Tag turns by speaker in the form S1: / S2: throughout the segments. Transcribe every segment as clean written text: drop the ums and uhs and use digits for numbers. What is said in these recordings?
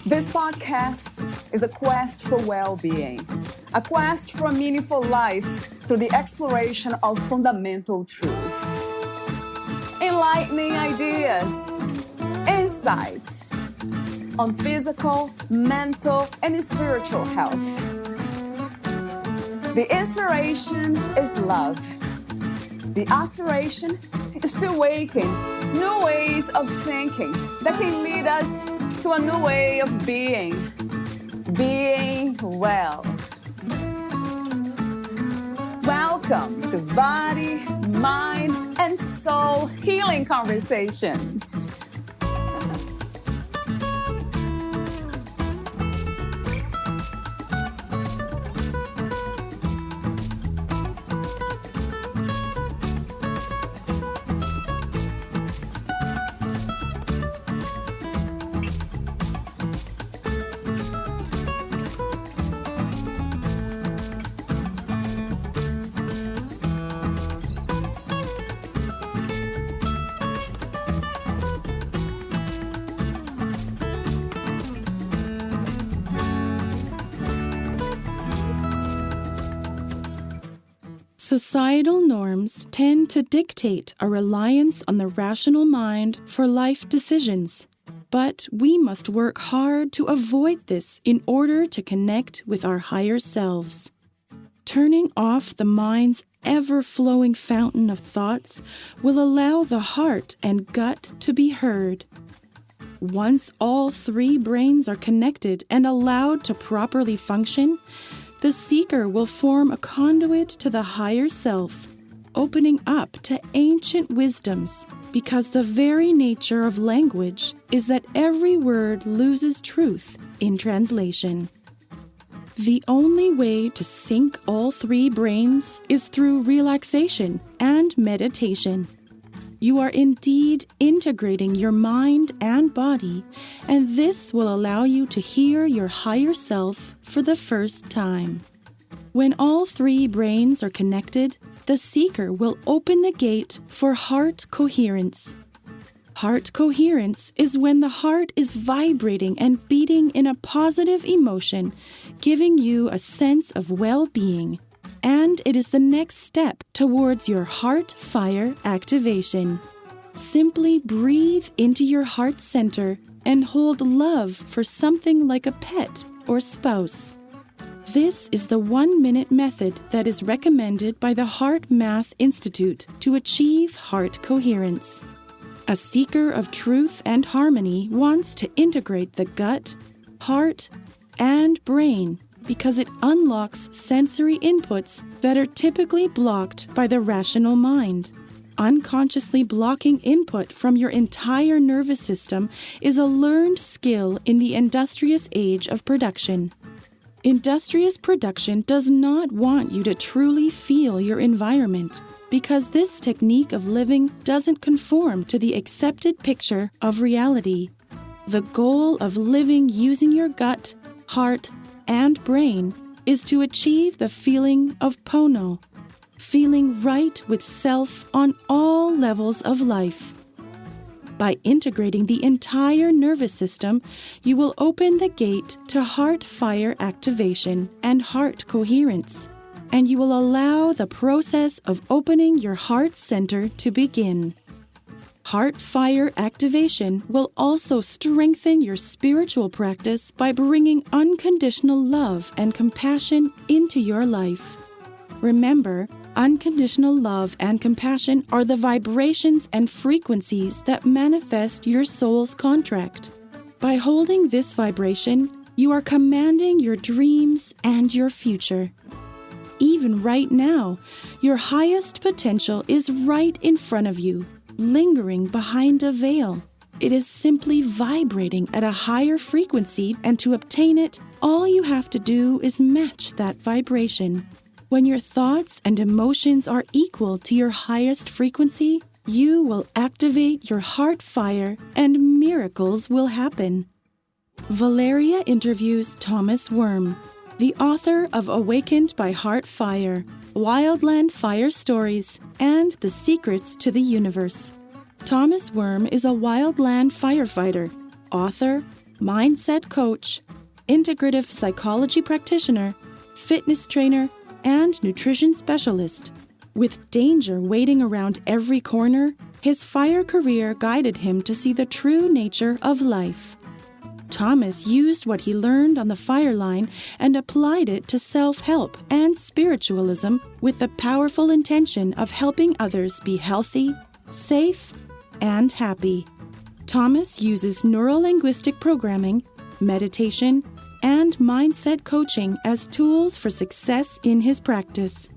S1: This podcast is a quest for well-being, a quest for a meaningful life through the exploration of fundamental truth. Enlightening ideas, insights on physical, mental, and spiritual health. The inspiration is love. The aspiration is to awaken new ways of thinking that can lead us to a new way of being well. Welcome to Body, Mind, and Soul Healing Conversations.
S2: Societal norms tend to dictate a reliance on the rational mind for life decisions, but we must work hard to avoid this in order to connect with our higher selves. Turning off the mind's ever-flowing fountain of thoughts will allow the heart and gut to be heard. Once all three brains are connected and allowed to properly function, the seeker will form a conduit to the higher self, opening up to ancient wisdoms, because the very nature of language is that every word loses truth in translation. The only way to sync all three brains is through relaxation and meditation. You are indeed integrating your mind and body, and this will allow you to hear your higher self for the first time. When all three brains are connected, the seeker will open the gate for heart coherence. Heart coherence is when the heart is vibrating and beating in a positive emotion, giving you a sense of well-being. And it is the next step towards your HeartFire activation. Simply breathe into your heart center and hold love for something like a pet or spouse. This is the 1-minute method that is recommended by the Heart Math Institute to achieve heart coherence. A seeker of truth and harmony wants to integrate the gut, heart, and brain because it unlocks sensory inputs that are typically blocked by the rational mind. Unconsciously blocking input from your entire nervous system is a learned skill in the industrious age of production. Industrious production does not want you to truly feel your environment because this technique of living doesn't conform to the accepted picture of reality. The goal of living using your gut, heart, and brain is to achieve the feeling of Pono, feeling right with self on all levels of life. By integrating the entire nervous system, you will open the gate to HeartFire activation and heart coherence, and you will allow the process of opening your heart center to begin. HeartFire activation will also strengthen your spiritual practice by bringing unconditional love and compassion into your life. Remember, unconditional love and compassion are the vibrations and frequencies that manifest your soul's contract. By holding this vibration, you are commanding your dreams and your future. Even right now, your highest potential is right in front of you, lingering behind a veil. It is simply vibrating at a higher frequency, and to obtain it, all you have to do is match that vibration. When your thoughts and emotions are equal to your highest frequency, you will activate your heart fire and miracles will happen. Valeria interviews Thomas Worm, the author of Awakened by HeartFire, Wildland Fire Stories, and The Secrets to the Universe. Thomas Worm is a wildland firefighter, author, mindset coach, integrative psychology practitioner, fitness trainer, and nutrition specialist. With danger waiting around every corner, his fire career guided him to see the true nature of life. Thomas used what he learned on the fire line and applied it to self-help and spiritualism with the powerful intention of helping others be healthy, safe, and happy. Thomas uses neuro-linguistic programming, meditation, and mindset coaching as tools for success in his practice.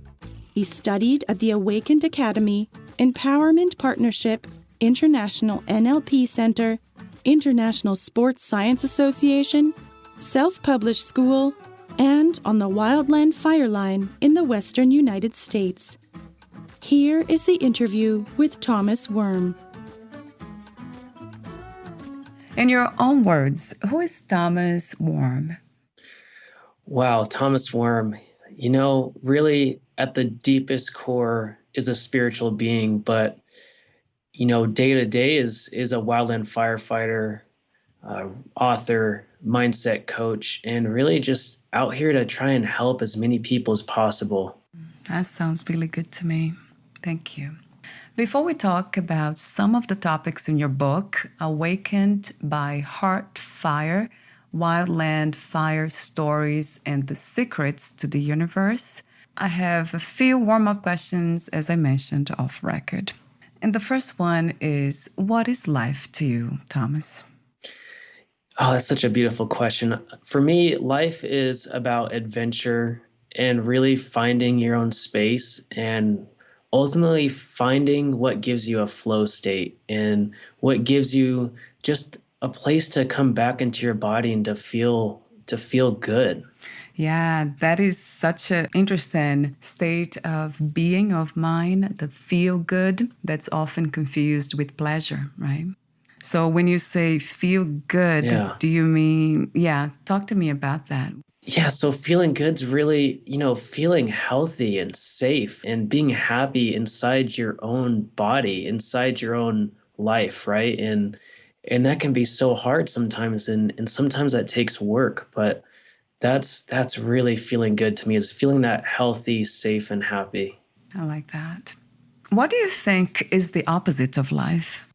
S2: He studied at the Awakened Academy, Empowerment Partnership, International NLP Center, International Sports Science Association, Self-Published School, and on the Wildland Fire Line in the Western United States. Here is the interview with Thomas Worm.
S3: In your own words, who is Thomas Worm?
S4: Wow, Thomas Worm, really at the deepest core is a spiritual being, but day to day is a wildland firefighter, author, mindset coach, and really just out here to try and help as many people as possible.
S3: That sounds really good to me. Thank you. Before we talk about some of the topics in your book, Awakened by HeartFire, Wildland Fire Stories and the Secrets to the Universe, I have a few warm-up questions, as I mentioned off record. And the first one is, what is life to you, Thomas?
S4: Oh, that's such a beautiful question. For me, life is about adventure and really finding your own space and ultimately finding what gives you a flow state and what gives you just a place to come back into your body and to feel good.
S3: Yeah, that is such an interesting state of being of mind, the feel good that's often confused with pleasure, right? So when you say feel good, Do you mean, talk to me about that.
S4: Yeah, so feeling good's really, feeling healthy and safe and being happy inside your own body, inside your own life, right? And that can be so hard sometimes, and sometimes that takes work, but that's really feeling good to me, is feeling that healthy, safe, and happy.
S3: I like that. What do you think is the opposite of life?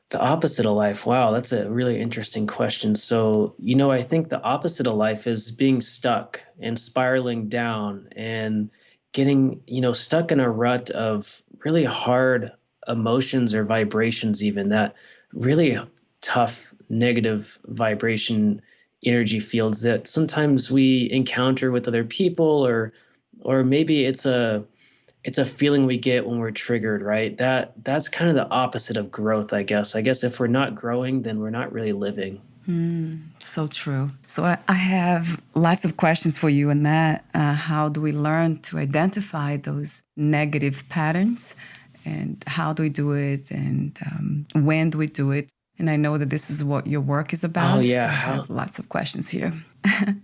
S4: The opposite of life. Wow, that's a really interesting question. So, I think the opposite of life is being stuck and spiraling down and getting, stuck in a rut of really hard emotions or vibrations, even that really tough negative vibration energy fields that sometimes we encounter with other people, or maybe it's a feeling we get when we're triggered, right? That's kind of the opposite of growth, I guess. I guess if we're not growing, then we're not really living.
S3: So true. So I have lots of questions for you on that. How do we learn to identify those negative patterns? And how do we do it? And when do we do it? And I know that this is what your work is about.
S4: Oh, yeah.
S3: So I have lots of questions here.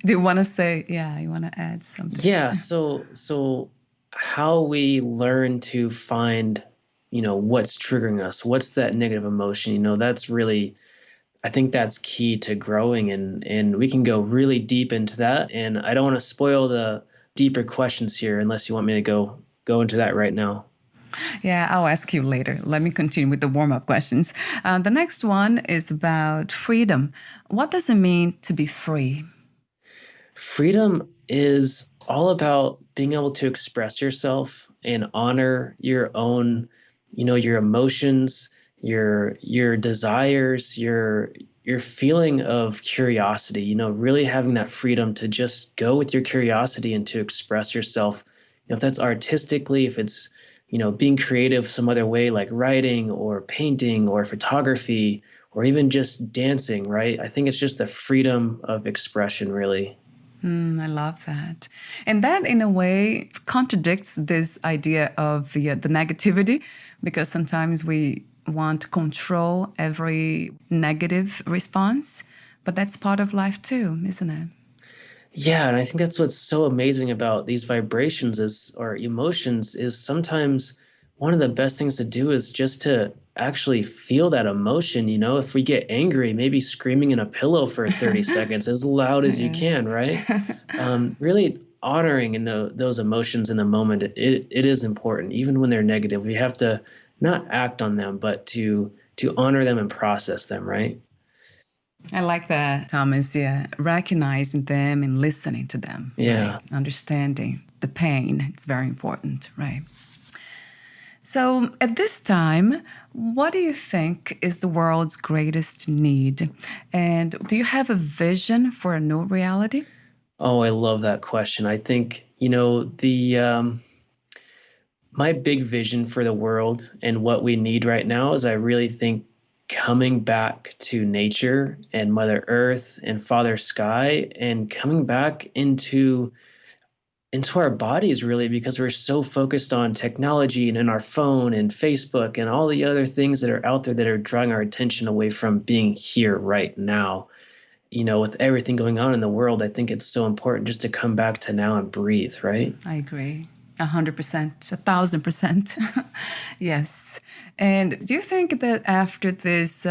S3: Do you want to say, you want to add something?
S4: Yeah. So how we learn to find, what's triggering us, what's that negative emotion, that's really, I think that's key to growing, and we can go really deep into that. And I don't want to spoil the deeper questions here unless you want me to go into that right now.
S3: Yeah, I'll ask you later. Let me continue with the warm-up questions. The next one is about freedom. What does it mean to be free?
S4: Freedom is all about being able to express yourself and honor your own, your emotions, your desires, your feeling of curiosity, really having that freedom to just go with your curiosity and to express yourself. If that's artistically, if it's being creative some other way, like writing or painting or photography or even just dancing, right? I think it's just the freedom of expression, really.
S3: I love that. And that, in a way, contradicts this idea of the negativity, because sometimes we want to control every negative response, but that's part of life too, isn't it?
S4: Yeah, and I think that's what's so amazing about these vibrations or emotions is sometimes one of the best things to do is just to actually feel that emotion. If we get angry, maybe screaming in a pillow for 30 seconds as loud as you
S3: Yeah.
S4: can, right? Really honoring those emotions in the moment, it is important. Even when they're negative, we have to not act on them, but to honor them and process them, right?
S3: I like that, Thomas. Yeah, recognizing them and listening to them.
S4: Yeah.
S3: Right. Understanding the pain. It's very important, right? So, at this time, what do you think is the world's greatest need? And do you have a vision for a new reality?
S4: Oh, I love that question. I think, the my big vision for the world and what we need right now is I really think coming back to nature and Mother Earth and Father Sky and coming back into our bodies, really, because we're so focused on technology and in our phone and Facebook and all the other things that are out there that are drawing our attention away from being here right now. With everything going on in the world, I think it's so important just to come back to now and breathe, right?
S3: I agree. 100%, 1,000%. Yes. And do you think that after this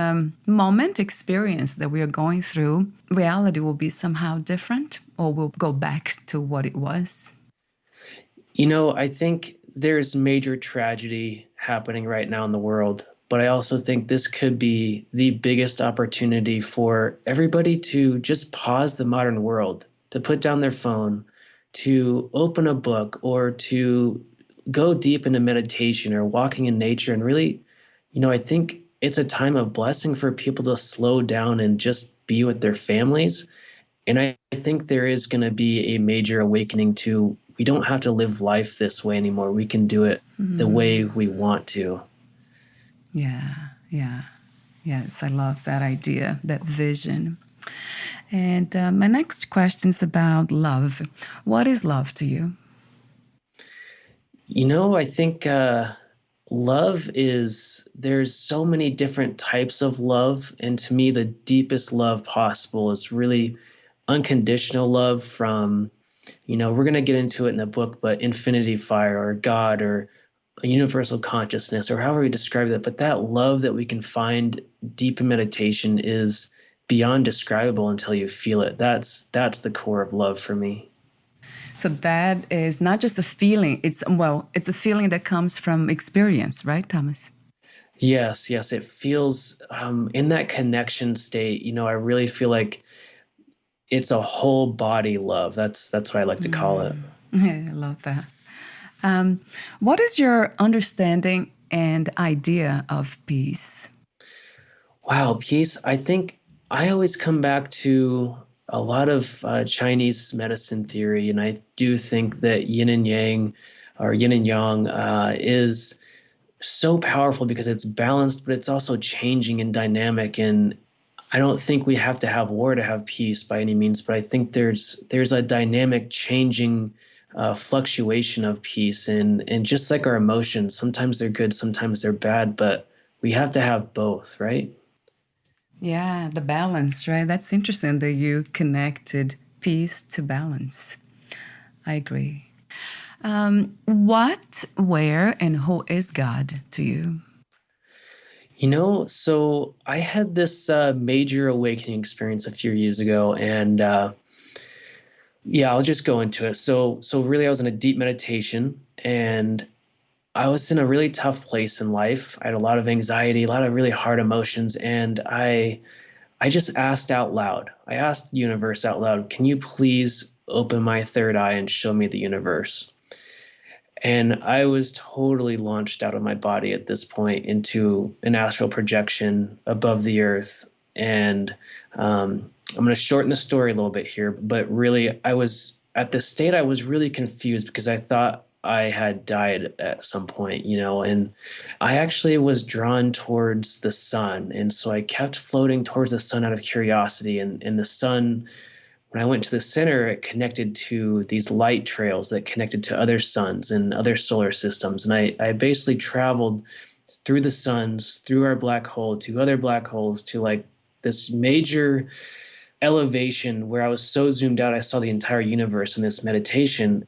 S3: moment experience that we are going through, reality will be somehow different, or we'll go back to what it was?
S4: I think there's major tragedy happening right now in the world, but I also think this could be the biggest opportunity for everybody to just pause the modern world, to put down their phone, to open a book, or to go deep into meditation or walking in nature. And really, I think it's a time of blessing for people to slow down and just be with their families. And I think there is going to be a major awakening to, we don't have to live life this way anymore. We can do it the way we want to.
S3: Yeah, yeah. Yes, I love that idea, that vision. And my next question is about love. What is love to you?
S4: I think love there's so many different types of love. And to me, the deepest love possible is really unconditional love from, we're going to get into it in the book, but infinity fire or God or a universal consciousness or however we describe that. But that love that we can find deep in meditation is beyond describable until you feel it. That's the core of love for me.
S3: So that is not just a feeling. It's a feeling that comes from experience, right, Thomas?
S4: Yes. It feels in that connection state. I really feel like it's a whole body love. That's what I like to call it.
S3: I love that. What is your understanding and idea of peace?
S4: Wow, peace. I think I always come back to a lot of Chinese medicine theory, and I do think that yin and yang or yin and yang is so powerful because it's balanced, but it's also changing and dynamic. And I don't think we have to have war to have peace by any means, but I think there's a dynamic changing fluctuation of peace. And just like our emotions, sometimes they're good, sometimes they're bad, but we have to have both, right?
S3: Yeah, the balance, right? That's interesting that you connected peace to balance. I agree. What, where, and who is God to you?
S4: So I had this major awakening experience a few years ago, and I'll just go into it. So really, I was in a deep meditation, and I was in a really tough place in life. I had a lot of anxiety, a lot of really hard emotions, and I just asked out loud. I asked the universe out loud, "Can you please open my third eye and show me the universe?" And I was totally launched out of my body at this point into an astral projection above the earth. And I'm going to shorten the story a little bit here, but really I was at this state, I was really confused because I thought I had died at some point, and I actually was drawn towards the sun. And so I kept floating towards the sun out of curiosity, and the sun, when I went to the center, it connected to these light trails that connected to other suns and other solar systems. And I basically traveled through the suns, through our black hole, to other black holes, to like this major elevation where I was so zoomed out, I saw the entire universe in this meditation.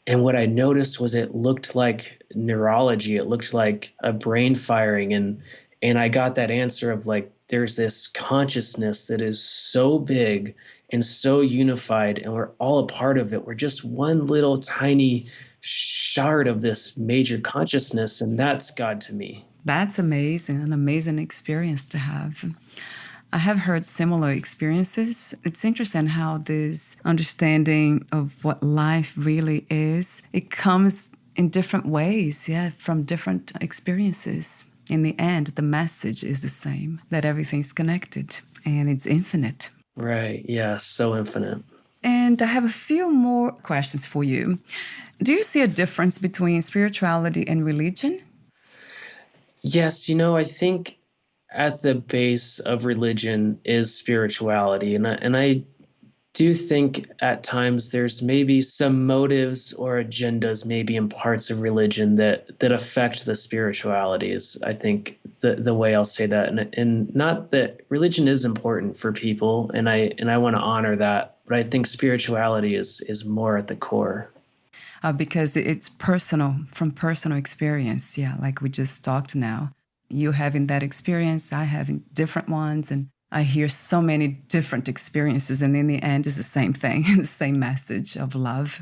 S4: And what I noticed was it looked like neurology. It looked like a brain firing. And I got that answer of like, there's this consciousness that is so big and so unified, and we're all a part of it. We're just one little tiny shard of this major consciousness, and that's God to me.
S3: That's amazing, an amazing experience to have. I have heard similar experiences. It's interesting how this understanding of what life really is, it comes in different ways, from different experiences. In the end, the message is the same, that everything's connected and it's infinite.
S4: Right. Yeah. So infinite.
S3: And I have a few more questions for you. Do you see a difference between spirituality and religion?
S4: Yes. I think at the base of religion is spirituality. And I do think at times there's maybe some motives or agendas maybe in parts of religion that affect the spiritualities. I think the way I'll say that, and not that religion is important for people, and I want to honor that, but I think spirituality is more at the core.
S3: Because it's personal, from personal experience. Yeah, like we just talked now. You having that experience, I having different ones, and I hear so many different experiences, and in the end, it's the same thing, the same message of love.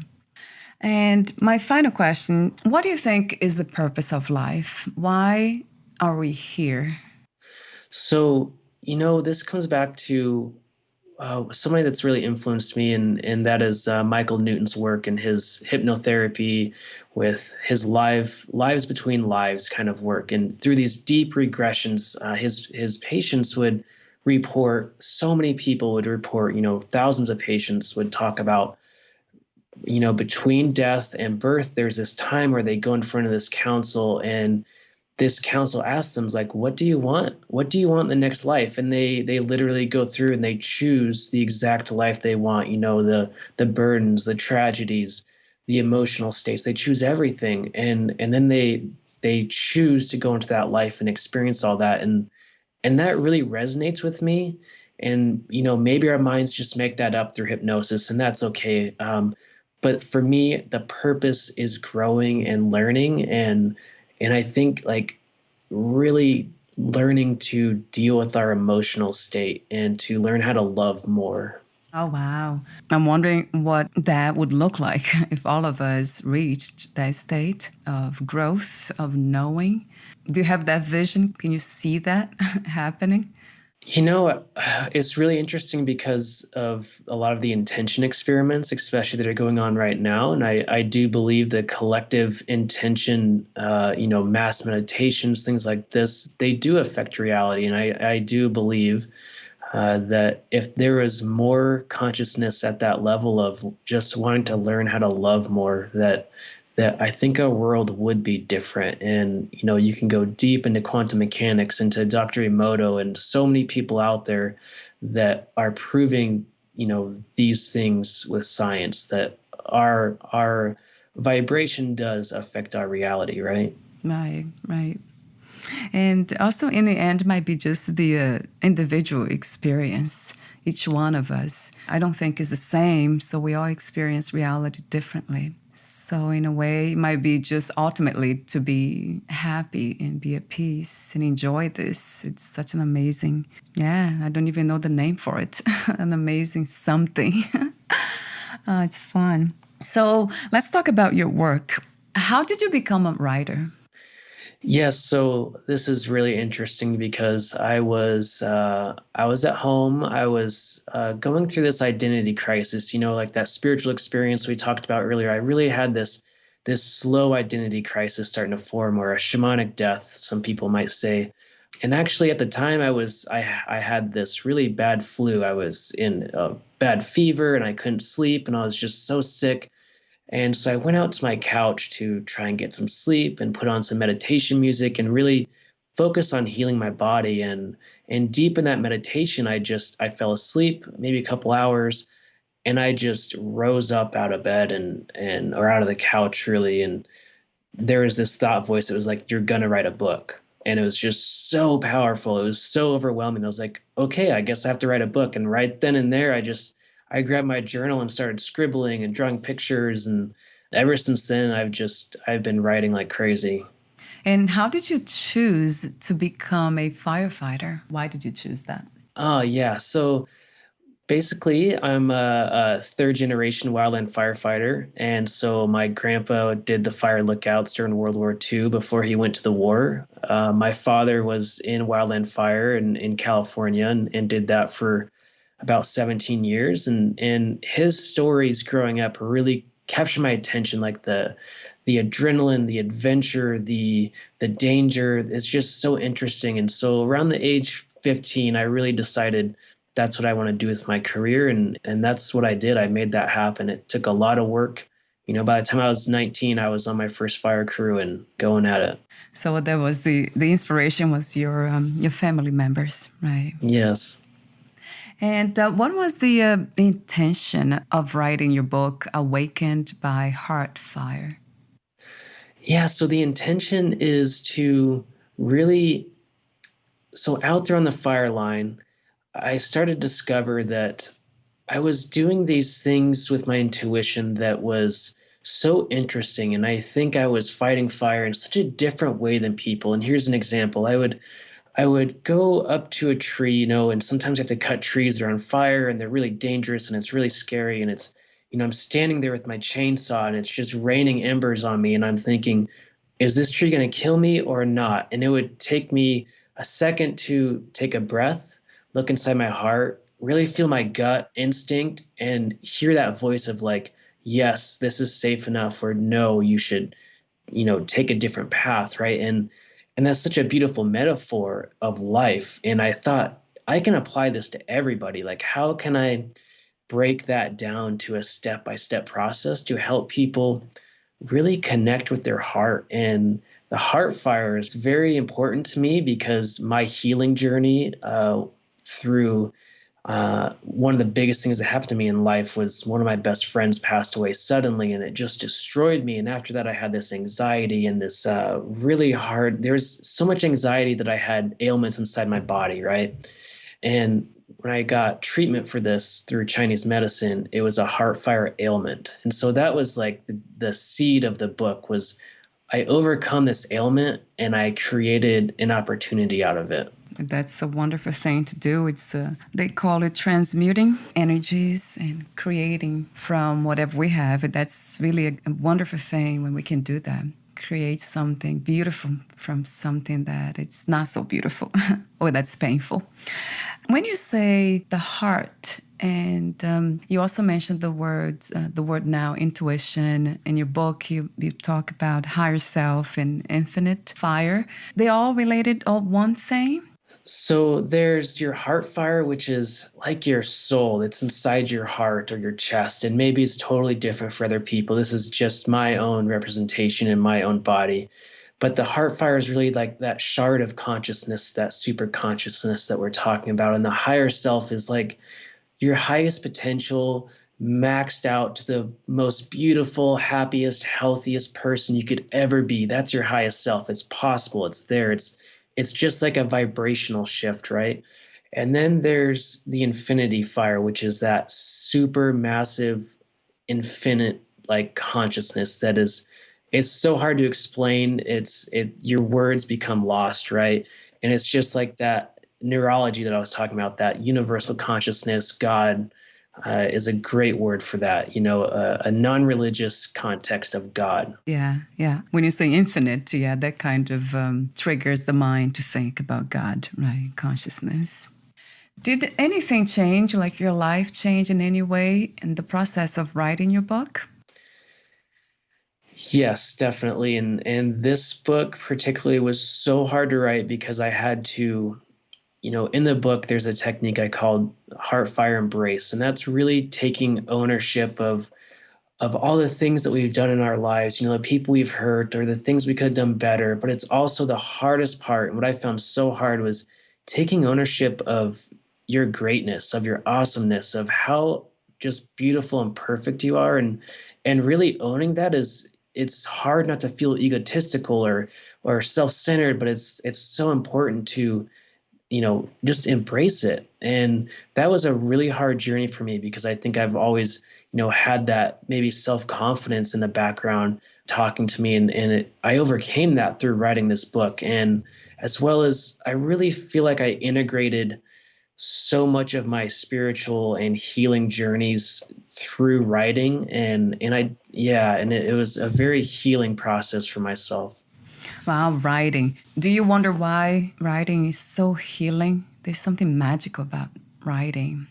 S3: And my final question, what do you think is the purpose of life? Why are we here?
S4: So, this comes back to somebody that's really influenced me, and that is Michael Newton's work and his hypnotherapy with his lives between lives kind of work. And through these deep regressions, his patients would report, so many people would report, thousands of patients would talk about, between death and birth, there's this time where they go in front of this council, and this council asks them, like, what do you want? What do you want in the next life? And they literally go through and they choose the exact life they want, the burdens, the tragedies, the emotional states. They choose everything. And then they choose to go into that life and experience all that. And that really resonates with me. And, maybe our minds just make that up through hypnosis, and that's okay. But for me, the purpose is growing and learning. And I think like really learning to deal with our emotional state and to learn how to love more.
S3: Oh, wow. I'm wondering what that would look like if all of us reached that state of growth, of knowing. Do you have that vision? Can you see that happening?
S4: It's really interesting because of a lot of the intention experiments, especially that are going on right now. And I do believe the collective intention, mass meditations, things like this, they do affect reality. And I do believe that if there was more consciousness at that level of just wanting to learn how to love more, that I think our world would be different. And, you can go deep into quantum mechanics, into Dr. Emoto, and so many people out there that are proving, these things with science, that our vibration does affect our reality, right?
S3: Right. And also in the end might be just the individual experience. Each one of us, I don't think is the same. So we all experience reality differently. So in a way, it might be just ultimately to be happy and be at peace and enjoy this. It's such an amazing, I don't even know the name for it, an amazing something. It's fun. So let's talk about your work. How did you become a writer?
S4: Yes, so this is really interesting because I was at home. I was going through this identity crisis, like that spiritual experience we talked about earlier. I really had this slow identity crisis starting to form, or a shamanic death, some people might say. And actually, at the time, I had this really bad flu. I was in a bad fever, and I couldn't sleep, and I was just so sick. And so I went out to my couch to try and get some sleep and put on some meditation music and really focus on healing my body. And deep in that meditation, I fell asleep, maybe a couple hours, and I just rose up out of bed or out of the couch really. And there was this thought voice that was like, you're going to write a book. And it was just so powerful. It was so overwhelming. I was like, okay, I guess I have to write a book. And right then and there, I grabbed my journal and started scribbling and drawing pictures. And ever since then, I've been writing like crazy.
S3: And how did you choose to become a firefighter? Why did you choose that?
S4: Oh, yeah. So basically, I'm a third generation wildland firefighter. And so my grandpa did the fire lookouts during World War II before he went to the war. My father was in wildland fire in California and did that for about 17 years. And his stories growing up really captured my attention, like the adrenaline, the adventure, the danger. It's just so interesting. And so around the age 15, I really decided that's what I want to do with my career. And that's what I did. I made that happen. It took a lot of work. By the time I was 19, I was on my first fire crew and going at it.
S3: So that was the inspiration was your family members, right?
S4: Yes.
S3: And what was the intention of writing your book, Awakened by HeartFire?
S4: Yeah, so the intention is to really, so out there on the fire line, I started to discover that I was doing these things with my intuition that was so interesting. And I think I was fighting fire in such a different way than people. And here's an example. I would go up to a tree, and sometimes you have to cut trees that are on fire and they're really dangerous and it's really scary. And it's, I'm standing there with my chainsaw and it's just raining embers on me. And I'm thinking, is this tree going to kill me or not? And it would take me a second to take a breath, look inside my heart, really feel my gut instinct and hear that voice of like, yes, this is safe enough, or no, you should, take a different path. Right. And that's such a beautiful metaphor of life. And I thought I can apply this to everybody. Like, how can I break that down to a step-by-step process to help people really connect with their heart? And the heart fire is very important to me because my healing journey through one of the biggest things that happened to me in life was one of my best friends passed away suddenly, and it just destroyed me. And after that, I had this anxiety and this really hard, there's so much anxiety that I had ailments inside my body, right? And when I got treatment for this through Chinese medicine, it was a heart fire ailment. And so that was like the seed of the book was I overcome this ailment and I created an opportunity out of it.
S3: That's a wonderful thing to do. It's they call it transmuting energies and creating from whatever we have. That's really a wonderful thing when we can do that. Create something beautiful from something that it's not so beautiful or that's painful. When you say the heart, and you also mentioned the word now, intuition. In your book, you talk about higher self and infinite fire. They all related, all one thing?
S4: So there's your heart fire, which is like your soul. It's inside your heart or your chest. And maybe it's totally different for other people. This is just my own representation in my own body. But the heart fire is really like that shard of consciousness, that super consciousness that we're talking about. And the higher self is like your highest potential, maxed out to the most beautiful, happiest, healthiest person you could ever be. That's your highest self. It's possible. It's there. It's just like a vibrational shift, right? And then there's the infinity fire, which is that super massive, infinite like consciousness that is, it's so hard to explain. Your words become lost, right? And it's just like that neurology that I was talking about, that universal consciousness. God is a great word for that, a non-religious context of God.
S3: Yeah. When you say infinite, that kind of triggers the mind to think about God, right? Consciousness. Did anything change, like your life change in any way in the process of writing your book?
S4: Yes, definitely. And this book particularly was so hard to write because I had to, in the book, there's a technique I called HeartFire Embrace. And that's really taking ownership of all the things that we've done in our lives, the people we've hurt or the things we could have done better. But it's also the hardest part. And what I found so hard was taking ownership of your greatness, of your awesomeness, of how just beautiful and perfect you are. And really owning that it's hard not to feel egotistical or self-centered, but it's so important to just embrace it. And that was a really hard journey for me because I think I've always, had that maybe self-confidence in the background talking to me. And I overcame that through writing this book. And as well as I really feel like I integrated so much of my spiritual and healing journeys through writing. And it was a very healing process for myself.
S3: Wow, writing. Do you wonder why writing is so healing? There's something magical about writing.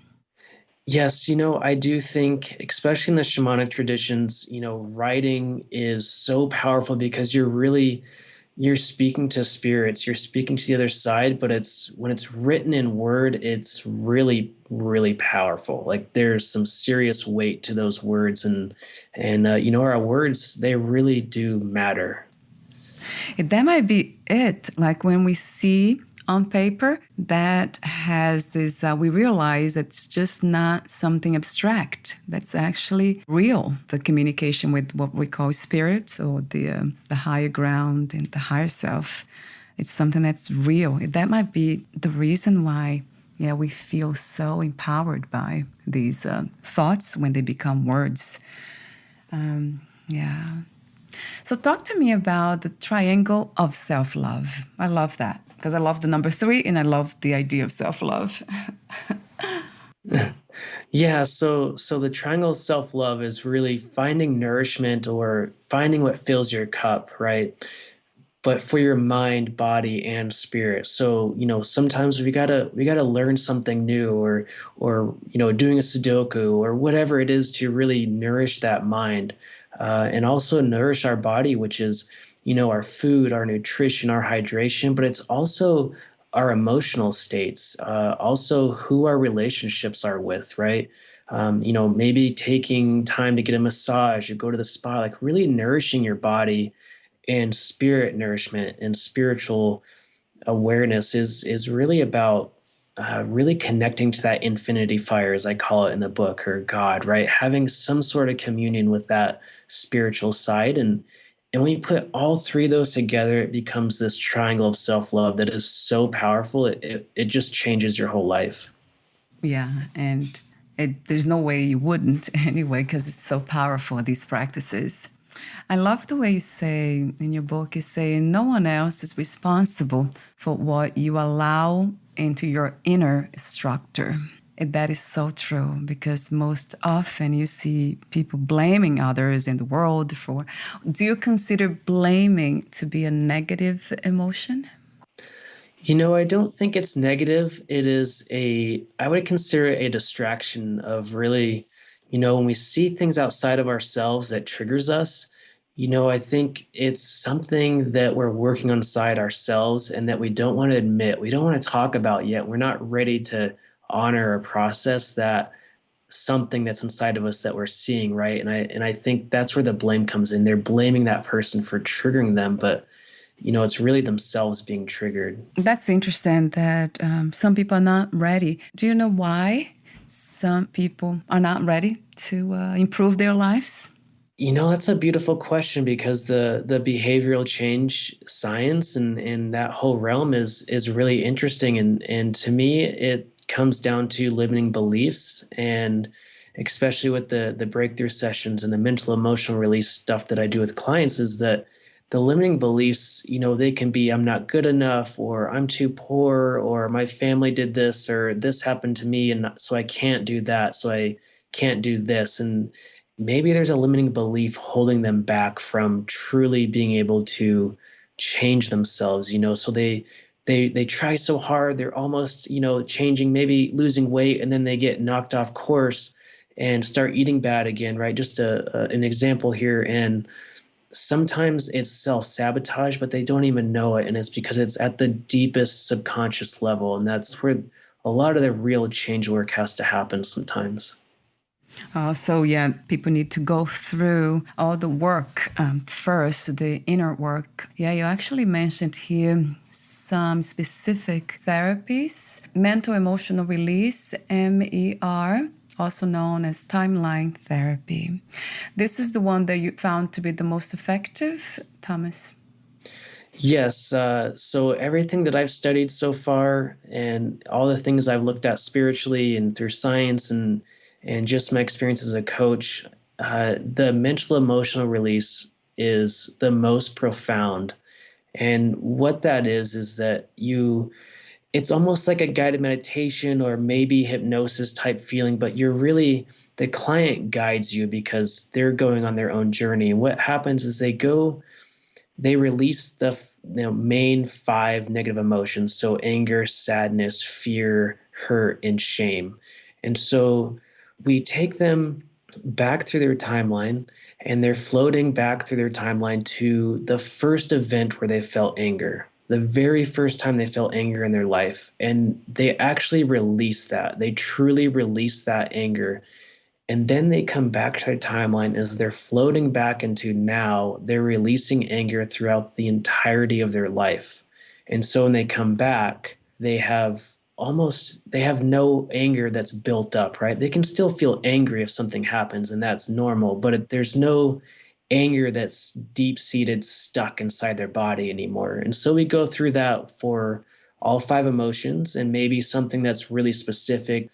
S4: Yes, I do think, especially in the shamanic traditions, writing is so powerful because you're speaking to spirits, you're speaking to the other side, but when it's written in word, it's really, really powerful. Like there's some serious weight to those words, and our words, they really do matter.
S3: That might be it. Like when we see on paper that has this, we realize it's just not something abstract. That's actually real. The communication with what we call spirits or the higher ground and the higher self. It's something that's real. That might be the reason why, we feel so empowered by these thoughts when they become words. So talk to me about the triangle of self-love. I love that because I love the number 3 and I love the idea of self-love.
S4: Yeah, so the triangle of self-love is really finding nourishment or finding what fills your cup, right? But for your mind, body, and spirit. So, sometimes we gotta learn something new or doing a Sudoku or whatever it is to really nourish that mind. And also nourish our body, which is, our food, our nutrition, our hydration, but it's also our emotional states, also who our relationships are with, right? Maybe taking time to get a massage or go to the spa, like really nourishing your body, and spirit nourishment and spiritual awareness is really about really connecting to that infinity fire, as I call it in the book, or God, right? Having some sort of communion with that spiritual side. And when you put all 3 of those together, it becomes this triangle of self-love that is so powerful. It just changes your whole life.
S3: Yeah, and there's no way you wouldn't anyway, because it's so powerful, these practices. I love the way you say in your book, you say no one else is responsible for what you allow into your inner structure. And that is so true because most often you see people blaming others in the world for. Do you consider blaming to be a negative emotion?
S4: I don't think it's negative. I would consider it a distraction of really, when we see things outside of ourselves that triggers us, I think it's something that we're working on inside ourselves and that we don't want to admit, we don't want to talk about yet. We're not ready to honor or process that something that's inside of us that we're seeing, right? And I think that's where the blame comes in. They're blaming that person for triggering them, but it's really themselves being triggered.
S3: That's interesting that some people are not ready. Do you know why some people are not ready to improve their lives?
S4: That's a beautiful question because the behavioral change science and that whole realm is really interesting. And to me, it comes down to limiting beliefs, and especially with the breakthrough sessions and the mental emotional release stuff that I do with clients, is that the limiting beliefs, they can be, I'm not good enough, or I'm too poor, or my family did this, or this happened to me, and so I can't do that, so I can't do this. And maybe there's a limiting belief holding them back from truly being able to change themselves, so they try so hard, they're almost, changing, maybe losing weight, and then they get knocked off course and start eating bad again, right? Just an example here. And sometimes it's self-sabotage, but they don't even know it. And it's because it's at the deepest subconscious level. And that's where a lot of the real change work has to happen sometimes.
S3: So people need to go through all the work first, the inner work. Yeah, you actually mentioned here some specific therapies: mental emotional release, MER, also known as timeline therapy. This is the one that you found to be the most effective, Thomas?
S4: Yes. So everything that I've studied so far and all the things I've looked at spiritually and through science and just my experience as a coach, the mental emotional release is the most profound. And what that is that it's almost like a guided meditation or maybe hypnosis type feeling, but the client guides you because they're going on their own journey. And what happens is they release the main five negative emotions. So anger, sadness, fear, hurt, and shame. And so we take them back through their timeline, and they're floating back through their timeline to the first event where they felt anger, the very first time they felt anger in their life. And they actually release that. They truly release that anger. And then they come back to their timeline as they're floating back into now, they're releasing anger throughout the entirety of their life. And so when they come back, they have no anger that's built up, right? They can still feel angry if something happens, and that's normal, but there's no anger that's deep-seated, stuck inside their body anymore. And so we go through that for all five emotions, and maybe something that's really specific,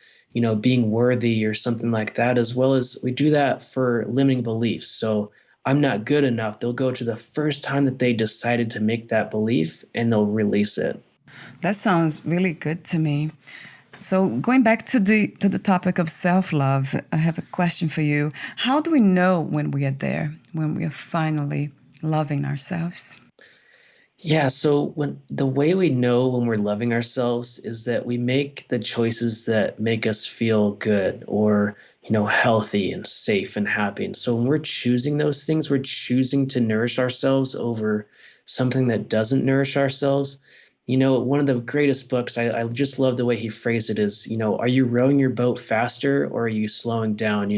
S4: being worthy or something like that, as well as we do that for limiting beliefs. So I'm not good enough. They'll go to the first time that they decided to make that belief, and they'll release it.
S3: That sounds really good to me. So going back to the topic of self-love, I have a question for you. How do we know when we are there, when we are finally loving ourselves?
S4: Yeah, so the way we know when we're loving ourselves is that we make the choices that make us feel good or, healthy and safe and happy. And so when we're choosing those things, we're choosing to nourish ourselves over something that doesn't nourish ourselves. One of the greatest books, I just love the way he phrased it is, are you rowing your boat faster or are you slowing down,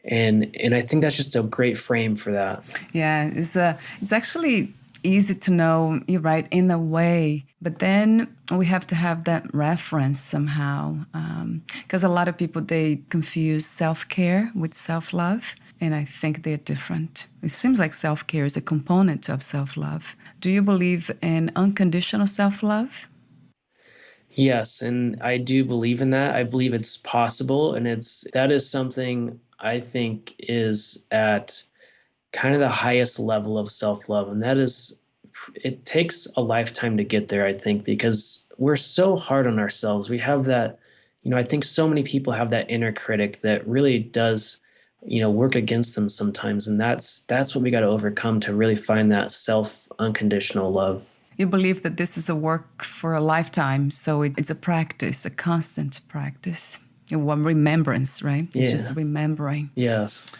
S4: And I think that's just a great frame for that.
S3: Yeah, it's actually easy to know, you're right, in a way, but then we have to have that reference somehow, because a lot of people, they confuse self-care with self-love, and I think they're different. It seems like self-care is a component of self-love. Do you believe in unconditional self-love?
S4: Yes, and I do believe in that. I believe it's possible, and that is something I think is at kind of the highest level of self-love. And it takes a lifetime to get there, I think, because we're so hard on ourselves. We have that, I think so many people have that inner critic that really does, work against them sometimes. And that's what we got to overcome to really find that unconditional love.
S3: You believe that this is a work for a lifetime. So it's a practice, a constant practice. One remembrance, right? It's just remembering.
S4: Yes.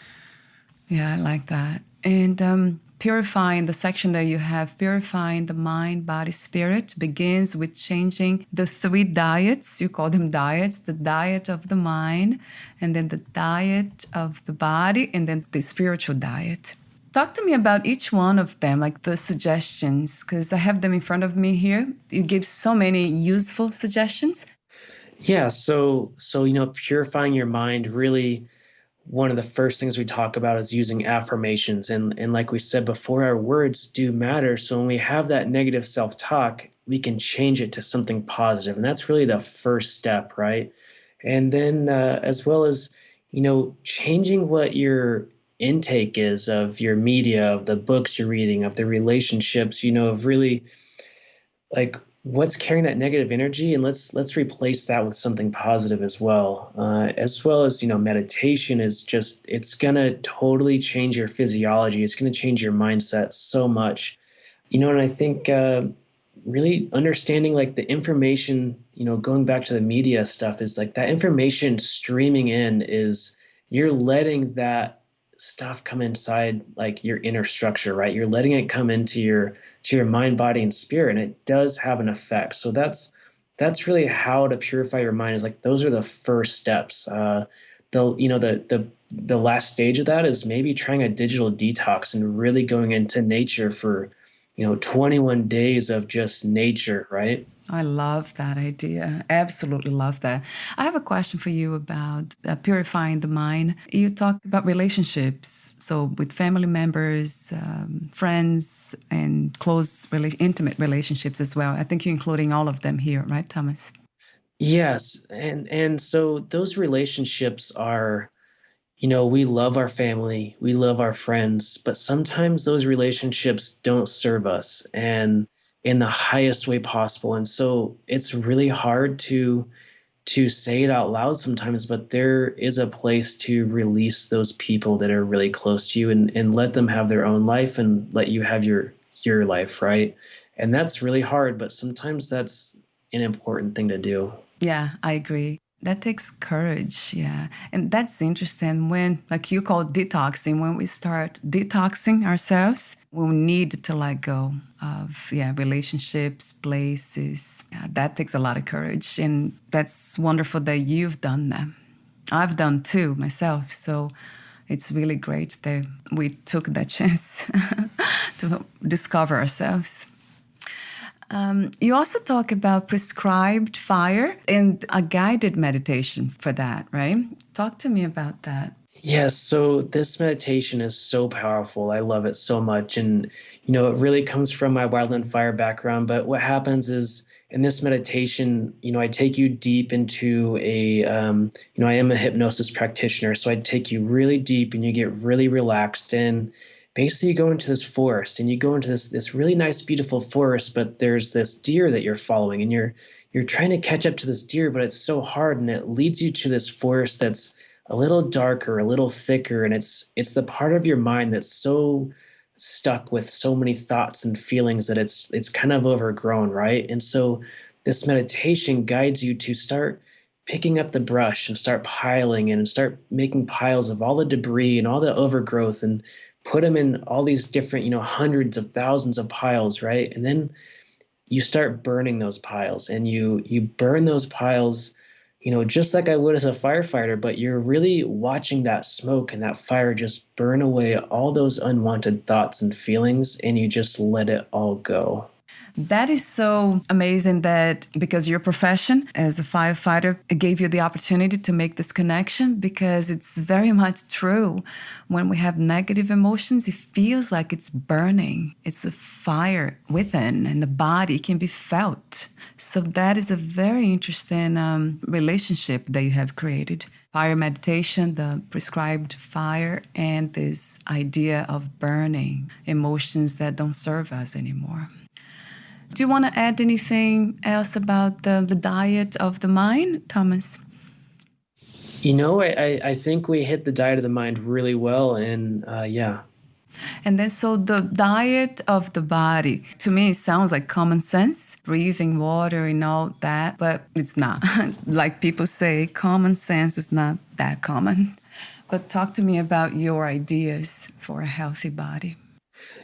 S3: Yeah, I like that. And purifying, the section that you have, purifying the mind, body, spirit, begins with changing the 3 diets. You call them diets, the diet of the mind, and then the diet of the body, and then the spiritual diet. Talk to me about each one of them, like the suggestions, because I have them in front of me here. You give so many useful suggestions.
S4: Yeah, so purifying your mind, really one of the first things we talk about is using affirmations. And like we said before, our words do matter. So when we have that negative self-talk, we can change it to something positive. And that's really the first step, right? And then as well as, changing what your intake is of your media, of the books you're reading, of the relationships, of really like what's carrying that negative energy, and let's replace that with something positive as well. As meditation is just, it's gonna totally change your physiology. It's gonna change your mindset so much, and I think really understanding like the information, going back to the media stuff, is like that information streaming in is, you're letting that stuff come inside like your inner structure, right? You're letting it come into your mind, body, and spirit, and it does have an effect. So that's really how to purify your mind, is like those are the first steps. The last stage of that is maybe trying a digital detox and really going into nature for 21 days of just nature, right?
S3: I love that idea. Absolutely love that. I have a question for you about purifying the mind. You talked about relationships. So with family members, friends, and close, intimate relationships as well. I think you're including all of them here, right, Thomas?
S4: Yes, and so those relationships are, we love our family, we love our friends, but sometimes those relationships don't serve us and in the highest way possible. And so it's really hard to say it out loud sometimes, but there is a place to release those people that are really close to you and let them have their own life and let you have your life, right? And that's really hard, but sometimes that's an important thing to do.
S3: Yeah, I agree. That takes courage. Yeah. And that's interesting when, like you call detoxing, when we start detoxing ourselves, we need to let go of, relationships, places. Yeah, that takes a lot of courage. And that's wonderful that you've done that. I've done too myself. So it's really great that we took that chance to discover ourselves. You also talk about prescribed fire and a guided meditation for that, right? Talk to me about that.
S4: Yes, so this meditation is so powerful. I love it so much. And, it really comes from my wildland fire background. But what happens is in this meditation, I take you deep into I am a hypnosis practitioner. So I take you really deep and you get really relaxed. And basically you go into this forest and you go into this really nice, beautiful forest. But there's this deer that you're following and you're trying to catch up to this deer, but it's so hard. And it leads you to this forest that's a little darker, a little thicker, and it's the part of your mind that's so stuck with so many thoughts and feelings that it's kind of overgrown, right? And so this meditation guides you to start picking up the brush and start piling and start making piles of all the debris and all the overgrowth and put them in all these different, hundreds of thousands of piles, right? And then you start burning those piles and you burn those piles just like I would as a firefighter, but you're really watching that smoke and that fire just burn away all those unwanted thoughts and feelings, and you just let it all go.
S3: That is so amazing that because your profession as a firefighter gave you the opportunity to make this connection, because it's very much true. When we have negative emotions, it feels like it's burning. It's a fire within and the body can be felt. So that is a very interesting relationship that you have created. Fire meditation, the prescribed fire, and this idea of burning emotions that don't serve us anymore. Do you want to add anything else about the diet of the mind, Thomas?
S4: I think we hit the diet of the mind really well. And yeah.
S3: And then so the diet of the body, to me, it sounds like common sense, breathing water and all that, but it's not. Like people say, common sense is not that common. But talk to me about your ideas for a healthy body.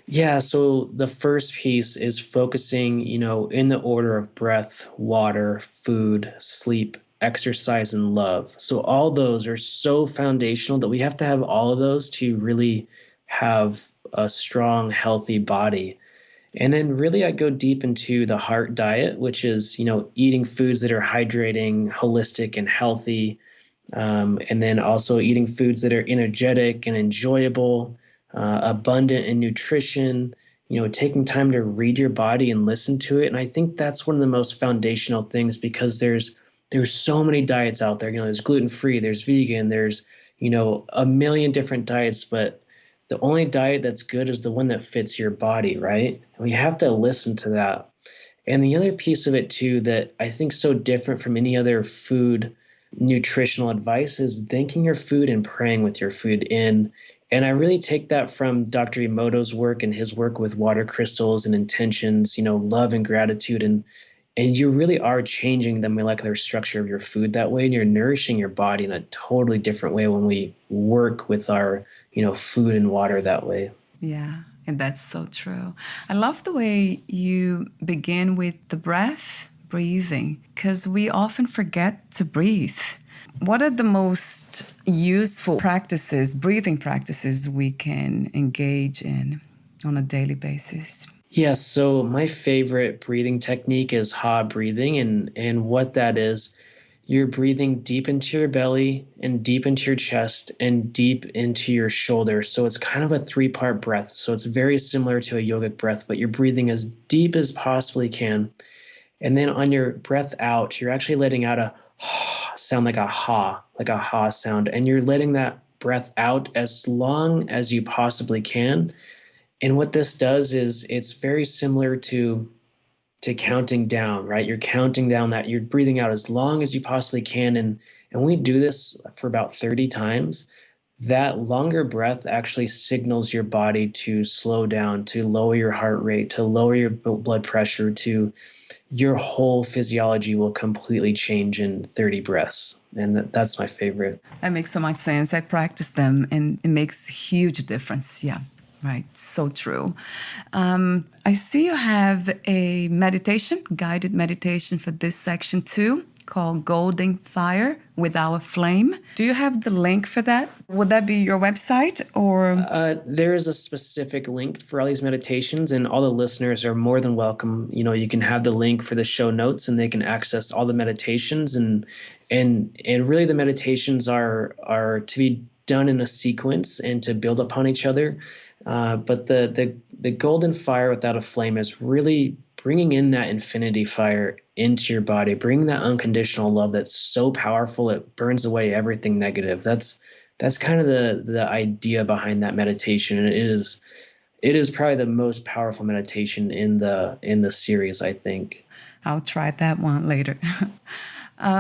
S4: Yeah, so the first piece is focusing, in the order of breath, water, food, sleep, exercise, and love. So all those are so foundational that we have to have all of those to really have a strong, healthy body. And then really I go deep into the heart diet, which is, eating foods that are hydrating, holistic, and healthy. And then also eating foods that are energetic and enjoyable, abundant in nutrition, taking time to read your body and listen to it. And I think that's one of the most foundational things, because there's so many diets out there. There's gluten-free, there's vegan, there's, a million different diets, but the only diet that's good is the one that fits your body, right? And we have to listen to that. And the other piece of it too, that I think so different from any other food nutritional advice, is thanking your food and praying with your food in. And I really take that from Dr. Emoto's work and his work with water crystals and intentions, love and gratitude. And you really are changing the molecular structure of your food that way. And you're nourishing your body in a totally different way when we work with our, food and water that way.
S3: Yeah, and that's so true. I love the way you begin with the breath, breathing, because we often forget to breathe. What are the most useful practices, breathing practices, we can engage in on a daily basis?
S4: Yes, so my favorite breathing technique is Ha breathing. And what that is, you're breathing deep into your belly and deep into your chest and deep into your shoulders. So it's kind of a 3-part breath. So it's very similar to a yogic breath, but you're breathing as deep as possibly can. And then on your breath out, you're actually letting out a sound like a ha sound. And you're letting that breath out as long as you possibly can. And what this does is it's very similar to counting down, right? You're counting down, that you're breathing out as long as you possibly can. And we do this for about 30 times. That longer breath actually signals your body to slow down, to lower your heart rate, to lower your blood pressure, to your whole physiology will completely change in 30 breaths. And that's my favorite.
S3: That makes so much sense. I practice them and it makes a huge difference. Yeah. Right. So true. I see you have a meditation, guided meditation for this section too, called Golden Fire Without a Flame. Do you have the link for that? Would that be your website or?
S4: There is a specific link for all these meditations, and all the listeners are more than welcome. You can have the link for the show notes and they can access all the meditations, and really the meditations are to be done in a sequence and to build upon each other. But the golden fire without a flame is really bringing in that infinity fire into your body, bringing that unconditional love that's so powerful it burns away everything negative. That's kind of the idea behind that meditation, and it is probably the most powerful meditation in the series, I think.
S3: I'll try that one later.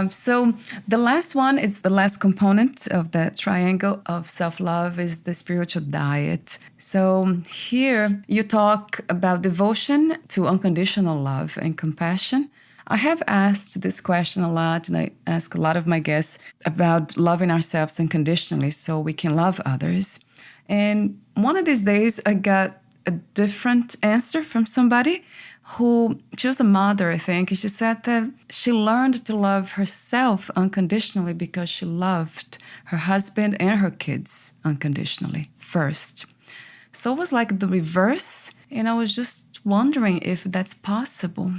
S3: So the last one is the last component of the triangle of self-love is the spiritual diet. So here you talk about devotion to unconditional love and compassion. I have asked this question a lot, and I ask a lot of my guests about loving ourselves unconditionally so we can love others. And one of these days I got a different answer from somebody she was a mother, I think, and she said that she learned to love herself unconditionally because she loved her husband and her kids unconditionally first. So it was like the reverse, and I was just wondering if that's possible.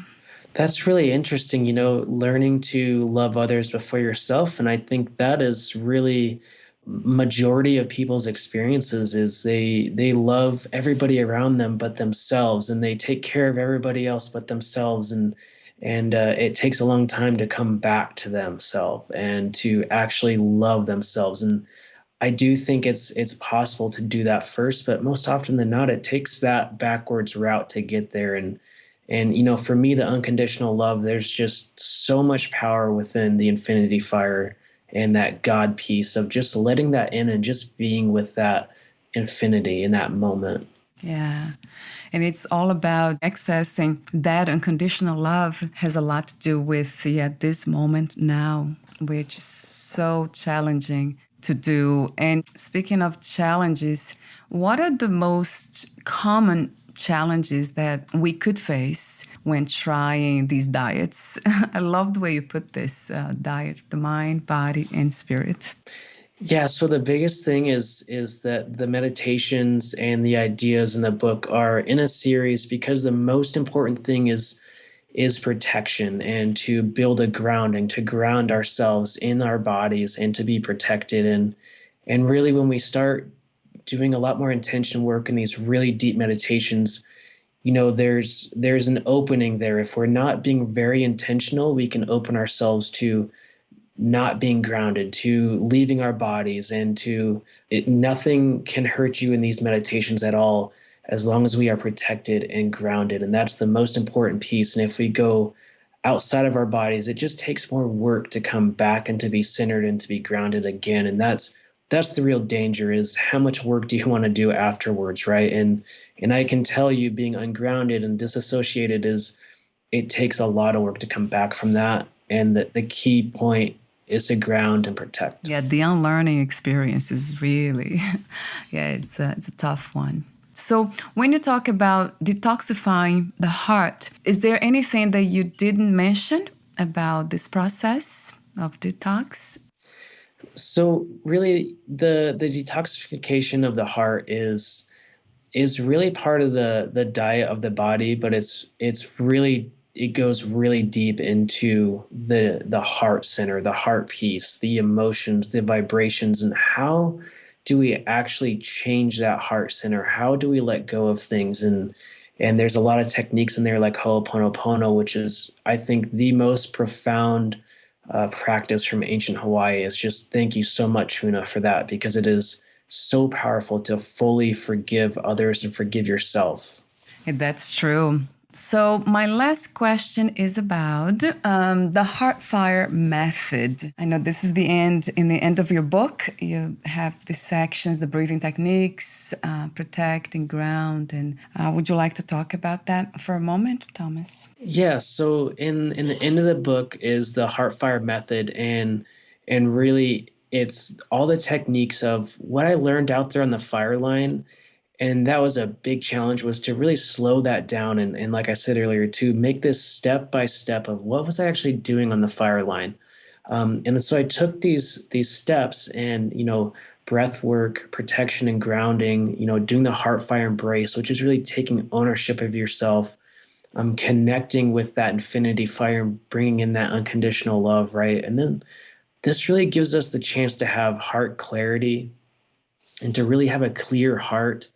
S4: That's really interesting, learning to love others before yourself. And I think that is really majority of people's experiences is they love everybody around them but themselves, and they take care of everybody else but themselves, and it takes a long time to come back to themselves and to actually love themselves. And I do think it's possible to do that first, but most often than not it takes that backwards route to get there. And for me, the unconditional love, there's just so much power within the infinity fire and that God piece of just letting that in and just being with that infinity in that moment.
S3: Yeah. And it's all about accessing that unconditional love has a lot to do with this moment now, which is so challenging to do. And speaking of challenges, what are the most common challenges that we could face when trying these diets? I love the way you put this diet, the mind, body, and spirit.
S4: Yeah, so the biggest thing is that the meditations and the ideas in the book are in a series because the most important thing is protection, and to build a grounding, to ground ourselves in our bodies and to be protected. And really when we start doing a lot more intention work in these really deep meditations, there's an opening there. If we're not being very intentional, we can open ourselves to not being grounded, to leaving our bodies, and nothing can hurt you in these meditations at all as long as we are protected and grounded. And that's the most important piece. And if we go outside of our bodies, it just takes more work to come back and to be centered and to be grounded again. And that's the real danger, is how much work do you want to do afterwards, right? And I can tell you, being ungrounded and disassociated it takes a lot of work to come back from that. And the key point is to ground and protect.
S3: Yeah, the unlearning experience is really, it's a tough one. So when you talk about detoxifying the heart, is there anything that you didn't mention about this process of detox?
S4: So really the detoxification of the heart is really part of the diet of the body, but it's really it goes really deep into the heart center, the heart piece, the emotions, the vibrations, and how do we actually change that heart center? How do we let go of things? And there's a lot of techniques in there like Ho'oponopono, which is, I think, the most profound practice from ancient Hawaii. Is just thank you so much, Huna, for that, because it is so powerful to fully forgive others and forgive yourself.
S3: That's true. So my last question is about the HeartFire Method. I know this is in the end of your book. You have the sections, the breathing techniques, protect and ground. And would you like to talk about that for a moment, Thomas?
S4: Yeah. So in the end of the book is the HeartFire Method, and really it's all the techniques of what I learned out there on the fire line. And that was a big challenge, was to really slow that down. And like I said earlier, to make this step by step of what was I actually doing on the fire line. And so I took these steps and, breath work, protection and grounding, doing the HeartFire embrace, which is really taking ownership of yourself, connecting with that infinity fire and bringing in that unconditional love, right? And then this really gives us the chance to have heart clarity and to really have a clear heart.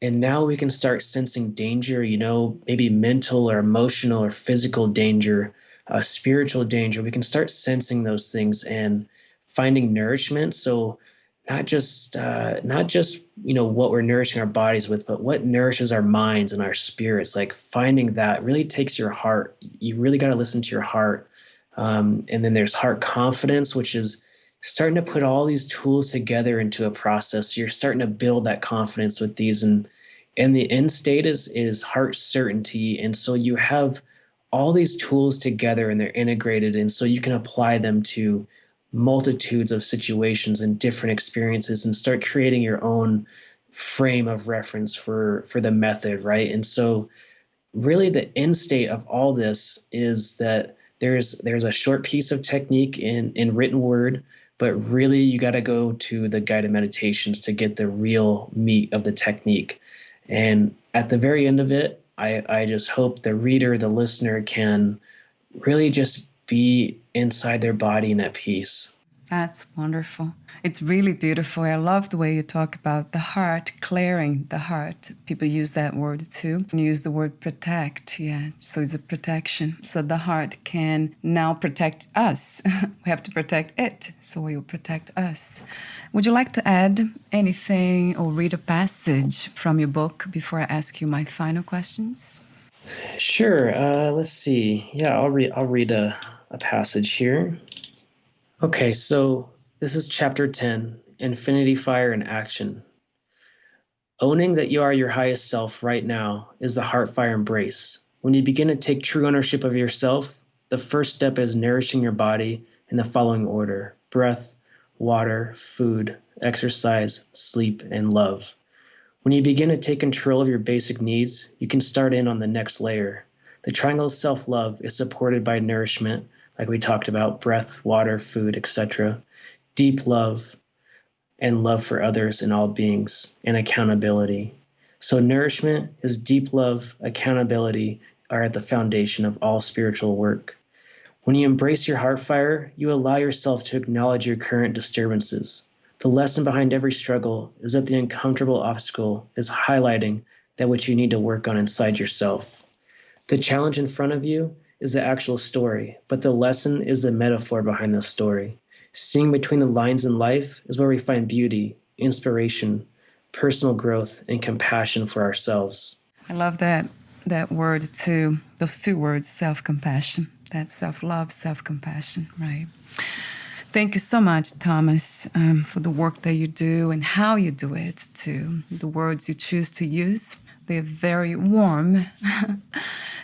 S4: And now we can start sensing danger, maybe mental or emotional or physical danger, spiritual danger. We can start sensing those things and finding nourishment. So not just what we're nourishing our bodies with, but what nourishes our minds and our spirits. Like finding that really takes your heart. You really got to listen to your heart. And then there's heart confidence, which is starting to put all these tools together into a process. You're starting to build that confidence with these, and the end state is heart certainty. And so you have all these tools together and they're integrated, and so you can apply them to multitudes of situations and different experiences and start creating your own frame of reference for the method, right? And so really the end state of all this is that there's a short piece of technique in written word, but really you got to go to the guided meditations to get the real meat of the technique. And at the very end of it, I just hope the reader, the listener, can really just be inside their body and at peace.
S3: That's wonderful. It's really beautiful. I love the way you talk about the heart, clearing the heart. People use that word too. And use the word protect. Yeah, so it's a protection. So the heart can now protect us. We have to protect it, so it will protect us. Would you like to add anything or read a passage from your book before I ask you my final questions?
S4: Sure. Let's see. Yeah, I'll read a passage here. Okay, so this is chapter 10, Infinity Fire in Action. Owning that you are your highest self right now is the HeartFire embrace. When you begin to take true ownership of yourself, the first step is nourishing your body in the following order: breath, water, food, exercise, sleep, and love. When you begin to take control of your basic needs, you can start in on the next layer. The triangle of self-love is supported by nourishment, like we talked about, breath, water, food, etc., deep love, and love for others and all beings, and accountability. So nourishment is deep love, accountability are at the foundation of all spiritual work. When you embrace your heart fire, you allow yourself to acknowledge your current disturbances. The lesson behind every struggle is that the uncomfortable obstacle is highlighting that which you need to work on inside yourself. The challenge in front of you is the actual story, but the lesson is the metaphor behind the story. Seeing between the lines in life is where we find beauty, inspiration, personal growth, and compassion for ourselves.
S3: I love that word too. Those two words, self-compassion. That's self-love, self-compassion, right? Thank you so much, Thomas, for the work that you do and how you do it too. The words you choose to use, they're very warm.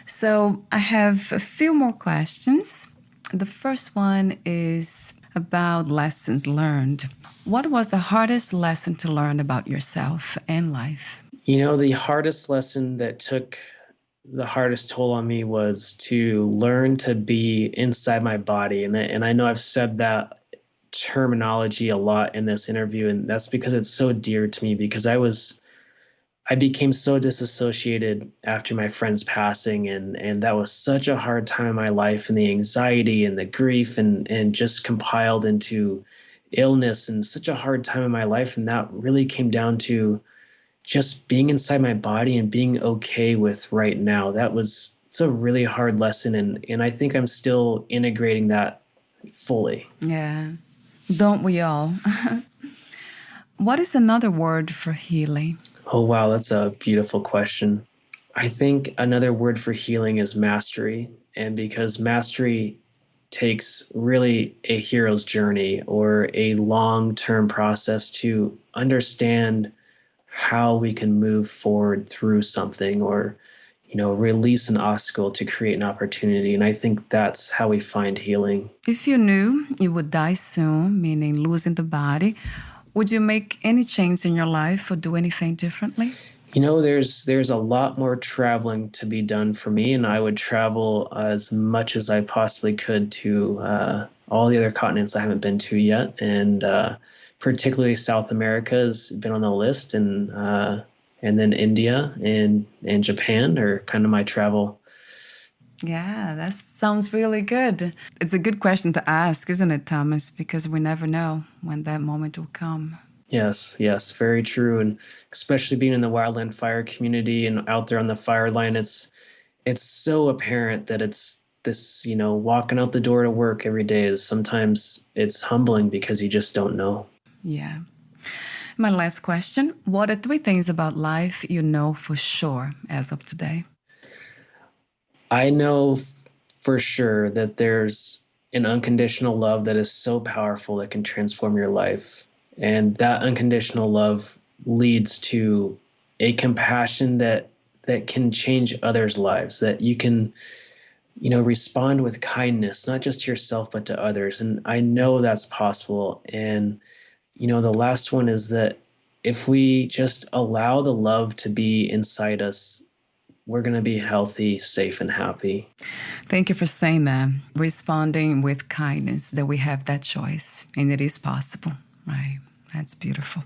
S3: So I have a few more questions. The first one is about lessons learned. What was the hardest lesson to learn about yourself and life?
S4: The hardest lesson that took the hardest toll on me was to learn to be inside my body. And I know I've said that terminology a lot in this interview, and that's because it's so dear to me, because I was I became so disassociated after my friend's passing, and that was such a hard time in my life, and the anxiety and the grief and just compiled into illness and such a hard time in my life. And that really came down to just being inside my body and being okay with right now. It's a really hard lesson, and I think I'm still integrating that fully.
S3: Yeah. Don't we all? What is another word for healing?
S4: Oh, wow, that's a beautiful question. I think another word for healing is mastery. And because mastery takes really a hero's journey or a long-term process to understand how we can move forward through something, or release an obstacle to create an opportunity. And I think that's how we find healing.
S3: If you knew you would die soon, meaning losing the body, would you make any change in your life or do anything differently?
S4: There's a lot more traveling to be done for me, and I would travel as much as I possibly could to all the other continents I haven't been to yet. And particularly South America has been on the list, and then India and Japan are kind of my travel.
S3: Yeah, that sounds really good. It's a good question to ask, isn't it, Thomas? Because we never know when that moment will come.
S4: Yes, very true. And especially being in the wildland fire community and out there on the fire line, it's so apparent that it's this, walking out the door to work every day is sometimes it's humbling because you just don't know.
S3: Yeah. My last question, what are 3 things about life you know for sure as of today?
S4: I know for sure that there's an unconditional love that is so powerful that can transform your life. And that unconditional love leads to a compassion that can change others' lives, that you can, respond with kindness, not just to yourself, but to others. And I know that's possible. And, the last one is that if we just allow the love to be inside us, we're going to be healthy, safe, and happy.
S3: Thank you for saying that. Responding with kindness, that we have that choice and it is possible, right? That's beautiful.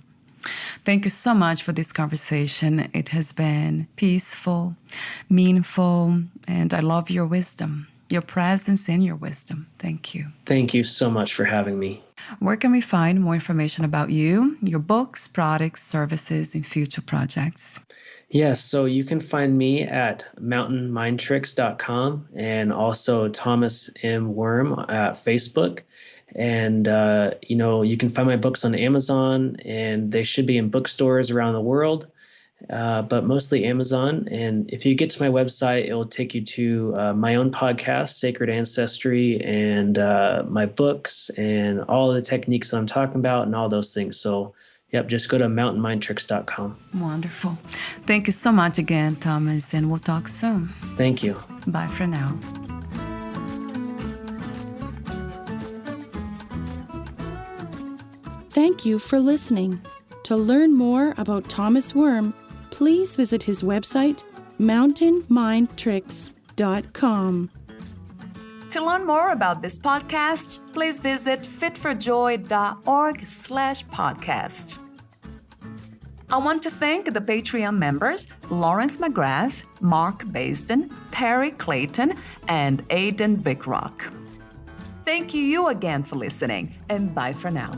S3: Thank you so much for this conversation. It has been peaceful, meaningful, and I love your wisdom, your presence and your wisdom. Thank you.
S4: Thank you so much for having me.
S3: Where can we find more information about you, your books, products, services, and future projects?
S4: Yes, so you can find me at mountainmindtricks.com and also Thomas M. Worm at Facebook. And, you can find my books on Amazon, and they should be in bookstores around the world, but mostly Amazon. And if you get to my website, it will take you to my own podcast, Sacred Ancestry, and my books and all the techniques that I'm talking about and all those things. So, just go to mountainmindtricks.com.
S3: Wonderful. Thank you so much again, Thomas, and we'll talk soon.
S4: Thank you.
S3: Bye for now.
S2: Thank you for listening. To learn more about Thomas Worm, please visit his website, mountainmindtricks.com.
S3: To learn more about this podcast, please visit fitforjoy.org/podcast. I want to thank the Patreon members, Lawrence McGrath, Mark Basden, Terry Clayton, and Aidan Vickrock. Thank you again for listening, and bye for now.